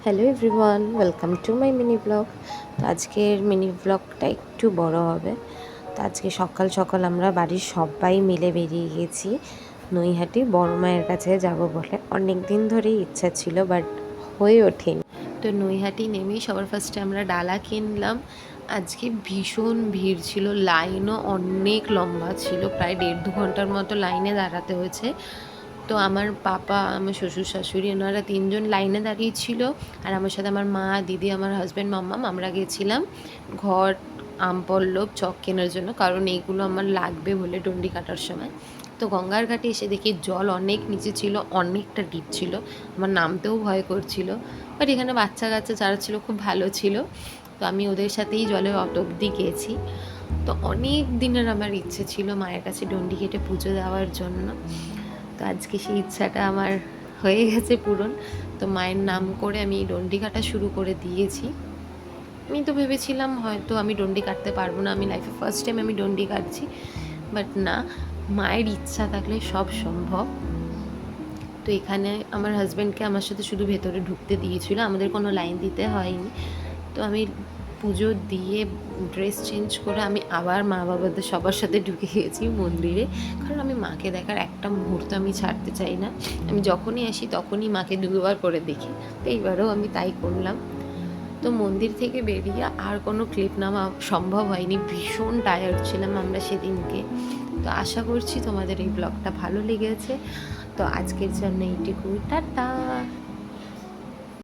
Hello everyone, welcome to my mini blog. তো আজকের mini ব্লগটা একটু বড় হবে। তো আজকে সকাল সকাল আমরা বাড়ির সবাই মিলে বেরিয়ে গেছি নৈহাটি বড় মায়ের কাছে যাব বলে। অনেক দিন ধরেই ইচ্ছা ছিল, বাট হয়ে ওঠেনি। তো নৈহাটি নেমেই সবার ফার্স্টে আমরা ডালা কিনলাম। আজকে ভীষণ ভিড় ছিল, লাইনও অনেক লম্বা ছিল, প্রায় 1.5-2 ঘন্টার মতো লাইনে দাঁড়াতে হয়েছে। তো আমার পাপা, আমার শ্বশুর শাশুড়ি, ওনারা 3জন লাইনে দাঁড়িয়েছিল, আর আমার সাথে আমার মা, দিদি, আমার হাজব্যান্ড, মাম্মাম, আমরা গেছিলাম ঘট, আমপল্লব, চক কেনার জন্য, কারণ এইগুলো আমার লাগবে বলে ডন্ডি কাটার সময়। তো গঙ্গার ঘাটে এসে দেখি জল অনেক নিচে ছিল, অনেকটা ডিপ ছিল, আমার নামতেও ভয় করছিল। বাট এখানে বাচ্চা কাচ্চা যারা ছিল খুব ভালো ছিল, তো আমি ওদের সাথেই জলে অত অব্দি গেছি। তো অনেক দিনের আমার ইচ্ছে ছিল মায়ের কাছে ডন্ডি কেটে পুজো দেওয়ার জন্য। তো আজকে সেই ইচ্ছাটা আমার হয়ে গেছে পূরণ। তো মায়ের নাম করে আমি ডন্ডি কাটা শুরু করে দিয়েছি। আমি তো ভেবেছিলাম হয়তো আমি ডন্ডি কাটতে পারবো না, আমি লাইফে ফার্স্ট টাইম আমি ডন্ডি কাটছি, বাট না, মায়ের ইচ্ছা থাকলে সব সম্ভব। তো এখানে আমার হাজব্যান্ডকে আমার সাথে শুধু ভেতরে ঢুকতে দিয়েছিল, আমাদের কোনো লাইন দিতে হয়নি। তো আমি পুজো দিয়ে ড্রেস চেঞ্জ করে আমি আবার মা বাবাদের সবার সাথে ঢুকে গিয়েছি মন্দিরে, কারণ আমি মাকে দেখার একটা মুহূর্ত আমি ছাড়তে চাই না। আমি যখনই আসি তখনই মাকে দুবার করে দেখি, তো এইবারও আমি তাই করলাম। তো মন্দির থেকে বেরিয়ে আর কোনো ক্লিপ নেওয়া সম্ভব হয়নি, ভীষণ টায়ার্ড ছিলাম আমরা সেদিনকে। তো আশা করছি তোমাদের এই ব্লগটা ভালো লেগেছে। তো আজকের জন্য এইটুকু, টাটা।